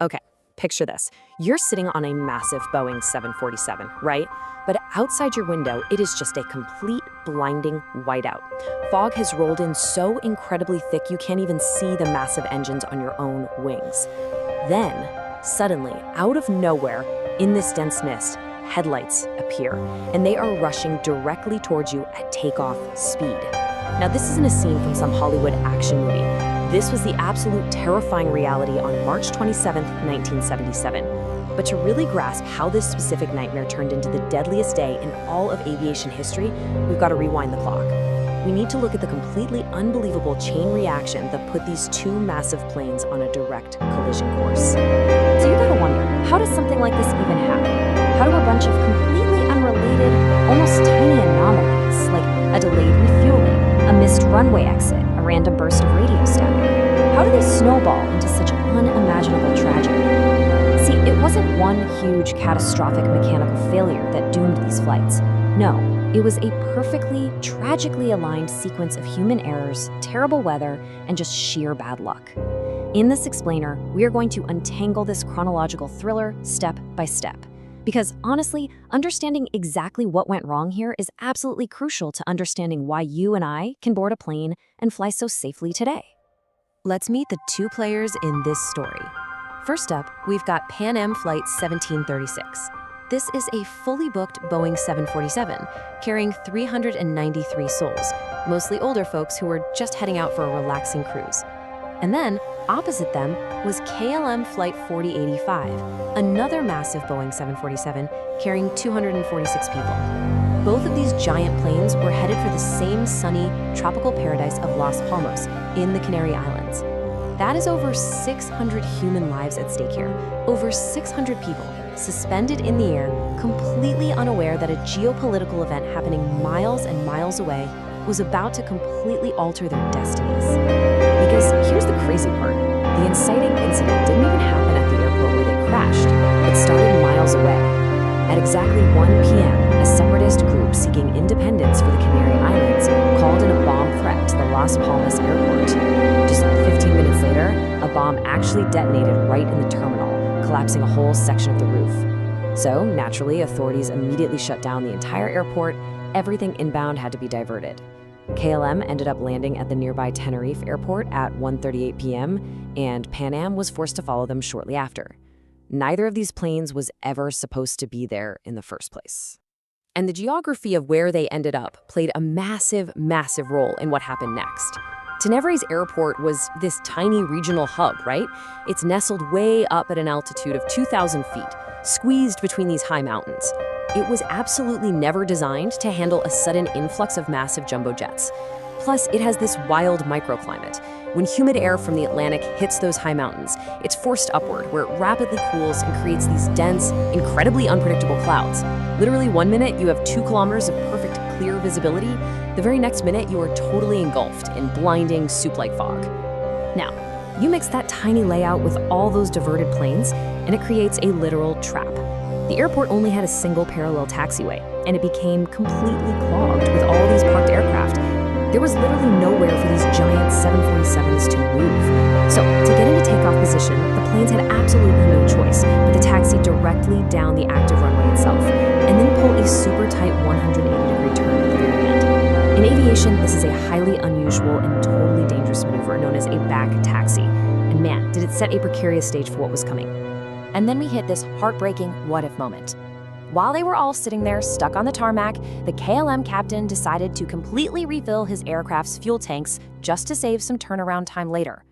Okay, picture this. You're sitting on a massive Boeing 747, right? But outside your window, it is just a complete blinding whiteout. Fog has rolled in so incredibly thick you can't even see the massive engines on your own wings. Then, suddenly, out of nowhere, in this dense mist, headlights appear, and they are rushing directly towards you at takeoff speed. Now, this isn't a scene from some Hollywood action movie. This was the absolute terrifying reality on March 27, 1977. But to really grasp how this specific nightmare turned into the deadliest day in all of aviation history, we've got to rewind the clock. We need to look at the completely unbelievable chain reaction that put these two massive planes on a direct collision course. So you gotta wonder, how does something like this even happen? How do a bunch of completely unrelated, almost tiny anomalies, like a delayed refueling, a missed runway exit, a random burst of radio static, how do they snowball into such unimaginable tragedy? See, it wasn't one huge catastrophic mechanical failure that doomed these flights. No, it was a perfectly, tragically aligned sequence of human errors, terrible weather, and just sheer bad luck. In this explainer, we are going to untangle this chronological thriller step by step. Because honestly, understanding exactly what went wrong here is absolutely crucial to understanding why you and I can board a plane and fly so safely today. Let's meet the two players in this story. First up, we've got Pan Am Flight 1736. This is a fully booked Boeing 747, carrying 393 souls, mostly older folks who were just heading out for a relaxing cruise. And then, opposite them, was KLM Flight 4085, another massive Boeing 747 carrying 246 people. Both of these giant planes were headed for the same sunny, tropical paradise of Las Palmas in the Canary Islands. That is over 600 human lives at stake here, over 600 people suspended in the air, completely unaware that a geopolitical event happening miles and miles away was about to completely alter their destinies. Because here's the crazy part. The inciting incident didn't even happen at the airport where they crashed. It started miles away. At exactly 1 p.m., a separatist group seeking independence for the Canary Islands called in a bomb threat to the Las Palmas Airport. Just 15 minutes later, a bomb actually detonated right in the terminal, collapsing a whole section of the roof. So, naturally, authorities immediately shut down the entire airport. Everything inbound had to be diverted. KLM ended up landing at the nearby Tennerife Airport at 1:38 p.m., and Pan Am was forced to follow them shortly after. Neither of these planes was ever supposed to be there in the first place. And the geography of where they ended up played a massive, massive role in what happened next. Tenerife Airport was this tiny regional hub, right? It's nestled way up at an altitude of 2,000 feet, squeezed between these high mountains. It was absolutely never designed to handle a sudden influx of massive jumbo jets. Plus, it has this wild microclimate. When humid air from the Atlantic hits those high mountains, it's forced upward, where it rapidly cools and creates these dense, incredibly unpredictable clouds. Literally, 1 minute you have 2 kilometers of perfect, clear visibility. The very next minute, you are totally engulfed in blinding, soup-like fog. Now, you mix that tiny layout with all those diverted planes, and it creates a literal trap. The airport only had a single parallel taxiway, and it became completely clogged with all these parked aircraft. There was literally nowhere for these giant 747s to move. So, to get into takeoff position, the planes had absolutely no choice but to taxi directly down the active runway itself, and then pull a super tight 180-degree turn at the very end. In aviation, this is a highly unusual and totally dangerous maneuver known as a back taxi. And man, did it set a precarious stage for what was coming. And then we hit this heartbreaking what-if moment. While they were all sitting there stuck on the tarmac, the KLM captain decided to completely refill his aircraft's fuel tanks just to save some turnaround time later.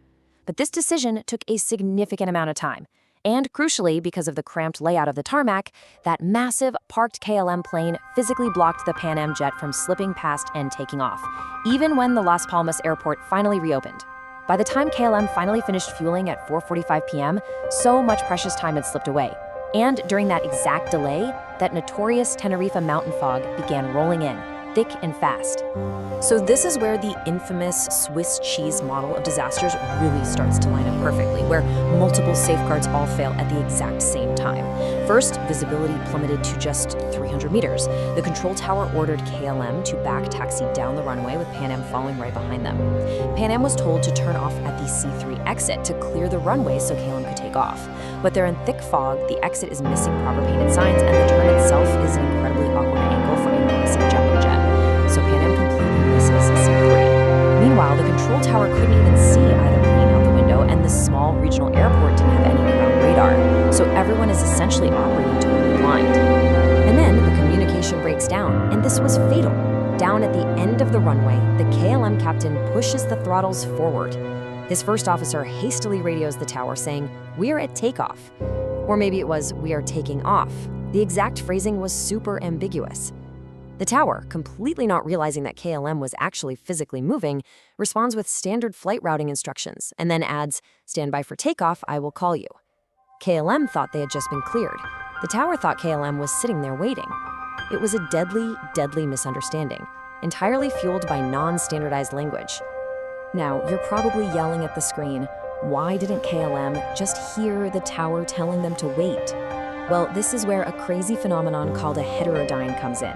But this decision took a significant amount of time. And crucially, because of the cramped layout of the tarmac, that massive parked KLM plane physically blocked the Pan Am jet from slipping past and taking off, even when the Las Palmas airport finally reopened. By the time KLM finally finished fueling at 4:45 p.m., so much precious time had slipped away. And during that exact delay, that notorious Tenerife mountain fog began rolling in, thick and fast. So this is where the infamous Swiss cheese model of disasters really starts to line up perfectly, where multiple safeguards all fail at the exact same time. First, visibility plummeted to just 300 meters. The control tower ordered KLM to back taxi down the runway with Pan Am following right behind them. Pan Am was told to turn off at the C3 exit to clear the runway so KLM could take off. But they're in thick fog, the exit is missing proper painted signs, and the turn itself is an incredibly awkward angle for a massive jumbo jet. So Pan Am completely misses C3. Meanwhile, the control tower couldn't even see either plane out the window, and the small regional airport didn't have any ground radar. So everyone is essentially operating totally blind. And then the communication breaks down, and this was fatal. Down at the end of the runway, the KLM captain pushes the throttles forward. His first officer hastily radios the tower saying, "We are at takeoff." Or maybe it was, "We are taking off." The exact phrasing was super ambiguous. The tower, completely not realizing that KLM was actually physically moving, responds with standard flight routing instructions and then adds, "Stand by for takeoff, I will call you." KLM thought they had just been cleared. The tower thought KLM was sitting there waiting. It was a deadly, deadly misunderstanding, entirely fueled by non-standardized language. Now, you're probably yelling at the screen, why didn't KLM just hear the tower telling them to wait? Well, this is where a crazy phenomenon called a heterodyne comes in.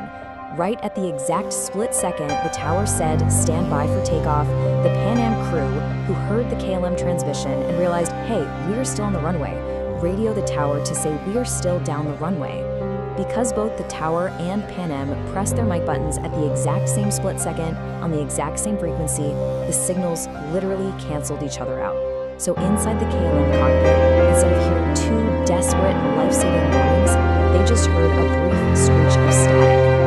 Right at the exact split second the tower said, "Stand by for takeoff," the Pan Am crew, who heard the KLM transmission and realized, hey, we are still on the runway, radio the tower to say we are still down the runway. Because both the tower and Pan Am pressed their mic buttons at the exact same split second on the exact same frequency, the signals literally canceled each other out. So inside the KLM cockpit, instead of hearing two desperate, life-saving warnings, they just heard a brief screech of static.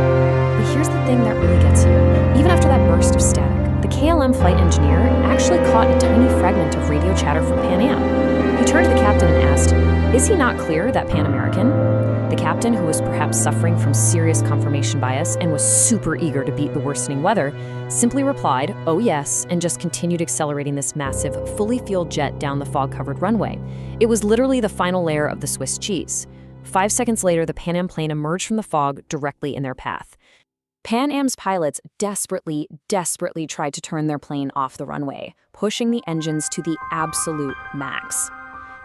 But here's the thing that really gets you. Even after that burst of static, the KLM flight engineer actually caught a tiny fragment of radio chatter from Pan Am. He turned to the captain and asked, "Is he not clear that Pan American?" The captain, who was perhaps suffering from serious confirmation bias and was super eager to beat the worsening weather, simply replied, "Oh yes," and just continued accelerating this massive, fully fueled jet down the fog-covered runway. It was literally the final layer of the Swiss cheese. 5 seconds later, the Pan Am plane emerged from the fog directly in their path. Pan Am's pilots desperately tried to turn their plane off the runway, pushing the engines to the absolute max.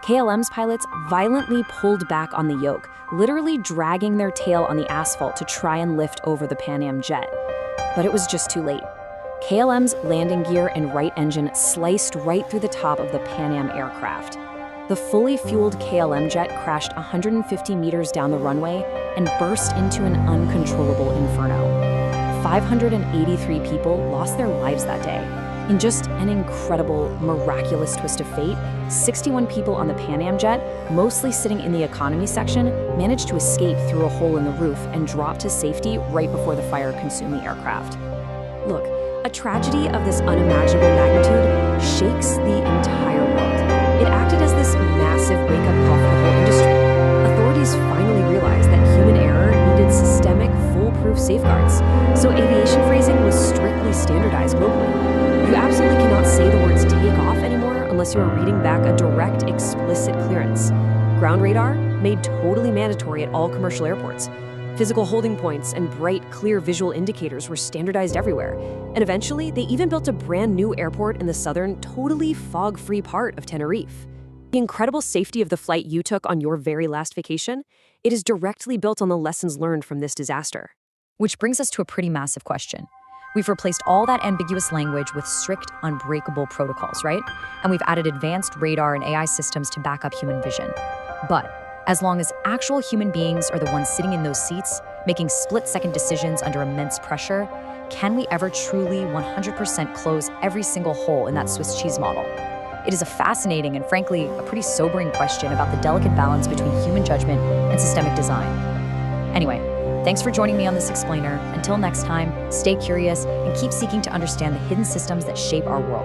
KLM's pilots violently pulled back on the yoke, literally dragging their tail on the asphalt to try and lift over the Pan Am jet. But it was just too late. KLM's landing gear and right engine sliced right through the top of the Pan Am aircraft. The fully fueled KLM jet crashed 150 meters down the runway and burst into an uncontrollable inferno. 583 people lost their lives that day. In just an incredible, miraculous twist of fate, 61 people on the Pan Am jet, mostly sitting in the economy section, managed to escape through a hole in the roof and drop to safety right before the fire consumed the aircraft. Look, a tragedy of this unimaginable magnitude shakes the entire world. It acted as this massive wake-up call for the whole industry. Authorities finally realized that human error needed systemic, foolproof safeguards, so aviation phrasing was strictly standardized globally. You absolutely cannot say the words "take off" anymore unless you are reading back a direct, explicit clearance. Ground radar made totally mandatory at all commercial airports. Physical holding points and bright, clear visual indicators were standardized everywhere. And eventually, they even built a brand new airport in the southern, totally fog-free part of Tenerife. The incredible safety of the flight you took on your very last vacation, it is directly built on the lessons learned from this disaster. Which brings us to a pretty massive question. We've replaced all that ambiguous language with strict, unbreakable protocols, right? And we've added advanced radar and AI systems to back up human vision. But as long as actual human beings are the ones sitting in those seats, making split-second decisions under immense pressure, can we ever truly 100% close every single hole in that Swiss cheese model? It is a fascinating and frankly, a pretty sobering question about the delicate balance between human judgment and systemic design. Anyway, thanks for joining me on this explainer. Until next time, stay curious and keep seeking to understand the hidden systems that shape our world.